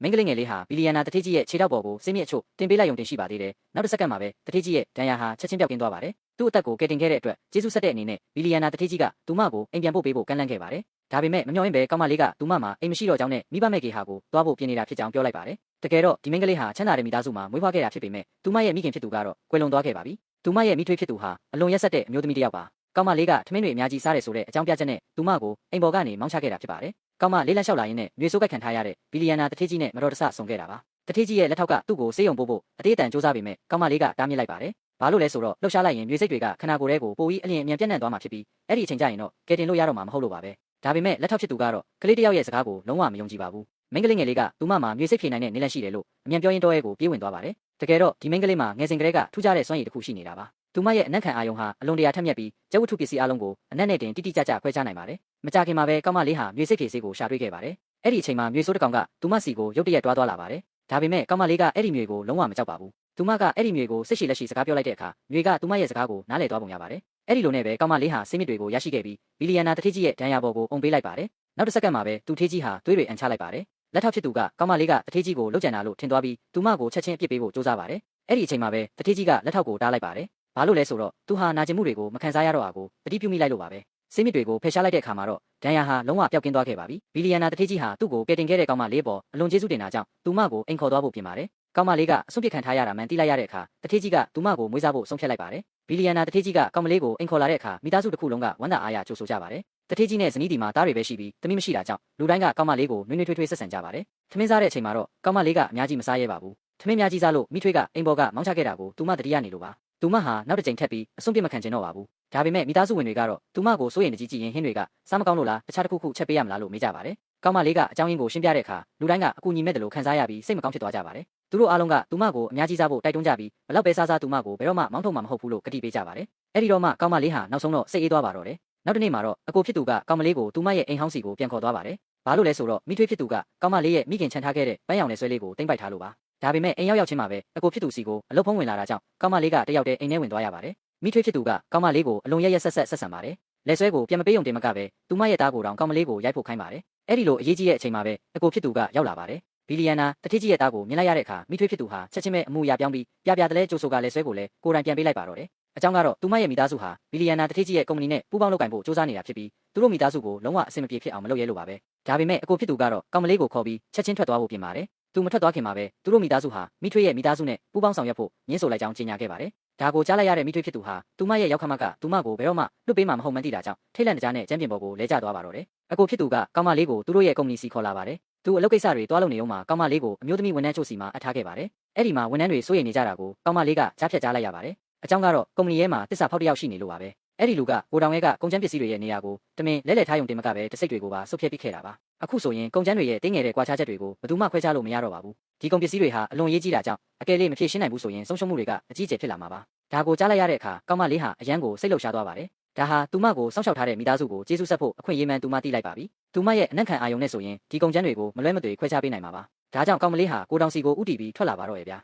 မင်းကလေးငယ်လေးဟာဘီလီယံနာတထေးကြီးရဲ့ခြေထောက်ပေါ်ကိုစိတ်မြင့်အချို့တင်ပေးလိုက်ရုံတင်ရှိပါသေးတယ်နောက်တစ်စက္ကန့်မှာပဲတထေးကြီးရဲ့ဒဏ်ရာဟာချက်ချင်းပြောက်ကင်းသွားပါတယ်သူ့အသက်ကိုကယ်တင်ခဲ့တဲ့အတွက်ကျေးဇူးဆက်တဲ့အနေနဲ့ဘီလီယံနာတထေးကြီးကသူမကိုအိမ်ပြန်ပို့ပေးဖို့ကမ်းလှမ်းခဲ့ပါတယ်ဒါပေမဲ့မမျှော်ရင်ပဲကောင်မလေးကသူမမှာအိမ်မရှိတော့ကြောင်းနဲ့မိဘမဲ့ကေဟာကိုသွားဖို့ပြင်နေတာဖြစ်ကြောင်းပြောလိုက်ပါတယ်တကယ်တော့ဒီမင်းကလေးဟာချမ်းသာတဲ့မိသားစုမှာမွေးဖွားခဲ့တာဖြစ်ပေမဲ့သူမရဲ့မိခင်ဖြစ်သူကတော့ကွယ်လွန်သွားခဲ့ပါပြီသူမရဲ့မိထွေးဖြစ်သူဟာအလွန်ရက်စက်တဲ့အမျိုးသမီးတစ်ယောက်ပါကောင်မလေးကထမင်းတွေအများကြီးစားတယ်ဆိုတဲ့အကြောင်းပြချက်နဲ့သူမကိုအိမ်ပေါ်ကနေမောင်းချခဲ့တာဖြစ်ပါတယ်ကောင်မလေးလန့်လျှောက်လာရင်းနဲ့မျိုးစိုးကက်ခံထားရတဲ့ဘီလီယံနာတထေးကြီးနဲ့မတော်တဆဆုံခဲ့တာပါတထေးကြီးရဲ့လက်ထောက်ကသူ့ကိုစေးရုံပို့ဖို့အသေးအတန်စူးစမ်းပေမဲ့ကောင်မလေးကတားမြစ်လိုက်ပါတယ်ဘာလို့လဲဆိုတော့လှုပ်ရှားလိုက်ရင်မျိုးစိတ်တွေကခန္ဓာကိုယ်ထဲကိုပိုပြီးအလျင်အမြန်ပြန့်နှံ့သွားမှာဖြစ်ပြီးအဲ့ဒီအချိန်ကျရင်တော့ကယ်တင်လို့ရတော့မှာမဟုတ်လို့ပါပဲဒါပေမဲ့လက်ထောက်ဖြစ်သူကတော့ကလေးတစ်ယောက်ရဲ့စကားကိုလုံးဝမယုံကြည်ပါဘူးမင်းကလေးငယ်လေးကသူမမှာမျိုးစိတ်ဖြေနိုင်တဲ့နေလက်ရှိတယ်လို့အမြန်ပြောရင်တော့ရဲကိုပြေးဝင်သွားပါတယ်တကယ်တော့ဒီမင်းကလေးမှာငယ်စဉ်ကလေးကထူးခြားတဲ့စွမ်းရည်တစ်ခုရှိနေတာပါသူမရဲ့အနက်ခံအာယုံဟာအလွန်တရာထက်မြက်ပြီးကျဝတ္ထုပစ္စည်းအလုံးကိုအနက်နဲ့တင်တိတိကျကျခွဲခြားနိုင်ပါတယ်မကြခင်မှာပဲကောင်မလေးဟာမျိုးစိတ်ဖြေဆေးကိုရှာတွေ့ခဲ့ပါတယ်အဲ့ဒီအချိန်မှာမျိုးစိုးတစ်ကောင်ကသူမစီကိုရုတ်တရက်တွားသွားလာပါတယ်ဒါပေမဲ့ကောင်မလေးကအဲ့ဒီမျိုးကိုလုံးဝမကြောက်ပါဘူးသူမကအဲ့ဒီမျိုးကိုစစ်ရှိလက်ရှိစကားပြောလိုက်တဲ့အခါမျိုးကသူမရဲ့စကားကိုနားလည်သွားပုံရပါတယ်အဲ့ဒီလိုနဲ့ပဲကောင်မလေးဟာစိတ်မြစ်တွေကိုရရှိခဲ့ပြီးဘီလီယံနာတထေးကြီးရဲ့ဒဏ်ရာပေါ်ကိုအုံပေးလိုက်ပါတယ်နောက်တစ်စက္ကန့်မှာပဲသူထေးကြီးဟာသွေးတွေအန်ချလိုက်ပါတယ်လက်ထောက်ဖြစ်သူကကောင်မလေးကတထေးကြီးကိုလှုပ်ကြံတာလို့ထင်သွားပြီးသူမကိုချက်ချင်းအပြစ်ပေးဖို့ကြိုးစားပါတယ်အဲ့ဒီအချိန်မှာပဲတထေးကြီးကလက်ထောက်ကိုတားလိုက်ပါတယ်ဘာလို့လဲဆိုတော့သူဟာနာကျင်မှုတွေကိုမခံစားရတော့တာကိုတတိပြုမိလိုက်လို့ပါပဲစိတ်မြစ်တွေကိုဖယ်ရှားလိုက်တဲ့အခါမှာတော့ဒဏ်ရာဟာလုံးဝပျောက်ကင်းသွားခဲ့ပါပြီဘီလီယံနာတထေးကြီးဟာသူ့ကိုကယ်တင်ခဲ့တဲ့ကောင်မလေးပေါ်အလွန်ကျေးဇူးတင်တာကြောင့်သူမကိုအိမ်ခေါ်သွားဖို့ပြင်ပါတယ်ကောင်မလေးကအဆုံးဖြတ်ခံထားရတာမှန်သိလိုက်ရတဲ့အခါတထေးကြီးကသူမကိုမွေးစားဖို့ဆုံးဖြတ်လိုက်ပါတယ်ဘီလီယံနာတထေးကြီးကကောင်မလေးကိုအိမ်ခေါ်လာတဲ့အခါမိသားစုတစ်ခုလုံးကဝမ်းသာအားရကြိုဆိုကြပါတယ်တထေးကြီးနဲ့ဇနီးဒီမှာသားတွေပဲရှိပြီးသမီးမရှိတာကြောင့်လူတိုင်းကကောင်မလေးကိုနှွေးနှွေးထွေးထွေးဆက်ဆံကြပါတယ်ထမင်းစားတဲ့အချိန်မှာတော့ကောင်မလေးကအများကြီးမစားရဲပါဘူးထမင်းများကြီးစားလို့မိထွေးကအိမ်ပေါ်ကမောင်းချခဲ့တာကိုသူမတတိယနေလို့ပါသူမဟာနောက်တစ်ကြိမ်ထပ်ပြီးအဆုံးပြစ်မခံချင်တော့ပါဘူးဒါပေမဲ့မိသားစုဝင်တွေကတော့သူမကိုစိုးရိမ်တကြီးကြည့်ရင်ဟင်းတွေကစားမကောင်းလို့လားတခြားတစ်ခုခုချက်ပေးရမလားလို့မေးကြပါတယ်ကောင်မလေးကအကြောင်းရင်းကိုရှင်းပြတဲ့အခါလူတိုင်းကအကူအညီမဲ့တယ်လို့ခံစားရပြီးစိတ်မကောင်းဖြစ်သွားကြပါတယ်သူတို့အားလုံးကသူမကိုအများကြီးစားဖို့တိုက်တွန်းကြပြီးဘလောက်ပဲစားစားသူမကိုဘယ်တော့မှမောင်းထုတ်မှာမဟုတ်ဘူးလို့ကတိပေးကြပါတယ်အဲ့ဒီတော့မှကောင်မလေးဟာနောက်ဆုံးတော့စိတ်အေးသွားပါတော့တယ်နောက်တစ်နေ့မှာတော့အကိုဖြစ်သူကကောင်မလေးကိုသူမရဲ့အိမ်ဟောင်းစီကိုပြန်ခေါ်သွားပါတယ်ဘာလို့လဲဆိုတော့မိထွေးဖြစ်သူကကောင်မလေးရဲ့မိခင်ချန်ထားခဲ့တဲ့ပန်းရောင်နဲ့ဆွဲလေးကိုတင်ပိုက်ထားလို့ပါဒါပေမဲ့အိမ်ရောက်ချင်းမှာပဲအကိုဖြစ်သူစီကိုအလုတ်ဖုံးဝင်လာတာကြောင့်ကောင်မလေးကတယောက်တည်းအိမ်ထဲဝင်သွားရပါတယ်မိထွေးဖြစ်သူကကောင်မလေးကိုအလွန်ရက်ဆက်ဆံပါတယ်လက်ဆွဲကိုပြန်မပေးုံတင်မကပဲသူမရဲ့သားကိုတောင်ကောင်မလေးကိုရိုက်ဖို့ခိုင်းပါတယ်အဲ့ဒီလိုအရေးကြီးတဲ့အချိန်မှာပဲအကိုဖြစ်သူကရောက်လာပါတယ်ဘီလီယံနာတထေးကြီးရဲ့သားကိုမြင်လိုက်ရတဲ့အခါမိထွေးဖြစ်သူဟာချက်ချင်းပဲအမှုရာပြောင်းပြီးပြပြတလဲကြိုဆိုကလက်ဆွဲကိုလည်းကိုယ်တိုင်ပြန်ပေးလိုက်ပါတော့တယ်အကြောင်းကတော့သူမရဲ့မိသားစုဟာဘီလီယံနာတထေးကြီးရဲ့ကုမ္ပဏီနဲ့ပူးပေါင်းလုပ်ကိုင်ဖို့စူးစမ်းနေတာဖြစ်ပြီးသူတို့မိသားစုကိုလုံးဝအဆင်မပြေဖြစ်အောင်မလုပ်ရဲလို့ပါပဲဒါပေမဲ့အကိုဖြစ်သူကတော့ကောင်မလေးကိုခေါ်ပြီးချက်ချင်းထွက်သွားဖို့ပြင်ပါတယ်သူမထွက်သွားခင်မှာပဲသူတို့မိသားစုဟာမိထွေးရဲ့မိသားစုနဲ့ပူးပေါင်းဆောင်ရွက်ဖို့ညှင်းဆိုလိုက်ကြောင်းကြေညာခဲ့ပါတယ်ဒါကိုကြားလိုက်ရတဲ့မိထွေးဖြစ်သူဟာသူမရဲ့ရောက်ခမကသူမကိုဘယ်တော့မှလွတ်ပေးမှာမဟုတ်မှန်းသိတာကြောင့်ထိတ်လန့်တကြားနဲ့ကျမ်းပြင်ပေါ်ကိုလဲကျသွားပါတော့တယ်အကိုဖြစ်သူကကောင်မလေးကိုသူတို့ရဲ့ကုမ္ပဏီစီခေါ်လာပါတယ်သူအလုပ်ကိစ္စတွေတွားလုပ်နေအောင်မှာကောင်မလေးကိုအမျိုးသမီးဝန်ထမ်းချုပ်စီမှာအထားခဲ့ပါတယ်အဲ့ဒီမှာဝန်ထမ်းတွေစိုးရိမ်နေကြတာကိုကောင်မလေးကကြားဖြတ်ကြားလိုက်ရပါတယ်အကြောင်းကတော့ကုမ္ပဏီရဲ့မှာတစ္ဆာဖောက်တစ်ယောက်ရှိနေလို့ပါပဲအဲ့ဒီလူကကိုတောင်ရဲကကုန်ကျန်းပစ္စည်းတွေရဲ့နေရာကိုတမင်လဲလှယ်ထားယုံတင်မကပဲတစိတ်တွေကိုပါဆုတ်ဖြတ်ပစ်ခဲ့တာပါအခုဆိုရင်ကုန်ကျန်းတွေရဲ့တင်းငယ်တဲ့ကွာခြားချက်တွေကိုဘယ်သူမှခွဲခြားလို့မရတော့ပါဘူးဒီကုန်ပစ္စည်းတွေဟာအလွန်ရေးကြီးတာကြောင့်အကယ်၍မဖြေရှင်းနိုင်ဘူးဆိုရင်ဆုံးရှုံးမှုတွေကအကြီးအကျယ်ဖြစ်လာမှာပါဒါကိုကြားလိုက်ရတဲ့အခါကောင်မလေးဟာအရန်ကိုစိတ်လှုပ်ရှားသွားပါတယ်ဒါဟာသူမကိုစောင့်ရှောက်ထားတဲ့မိသားစုကိုကျေးဇူးဆက်ဖို့အခွင့်အရေးမှန်သူမသိလိုက်ပါပြီသူမရဲ့အနက်ခံအာယုံနဲ့ဆိုရင်ဒီကုန်ကျန်းတွေကိုမလွဲမသွေခွဲခြားပေးနိုင်မှာပါဒါကြောင့်ကောင်မလေးဟာကိုတောင်စီကိုဥတီပြီးထွက်လာပါတော့ရဲ့ဗျာ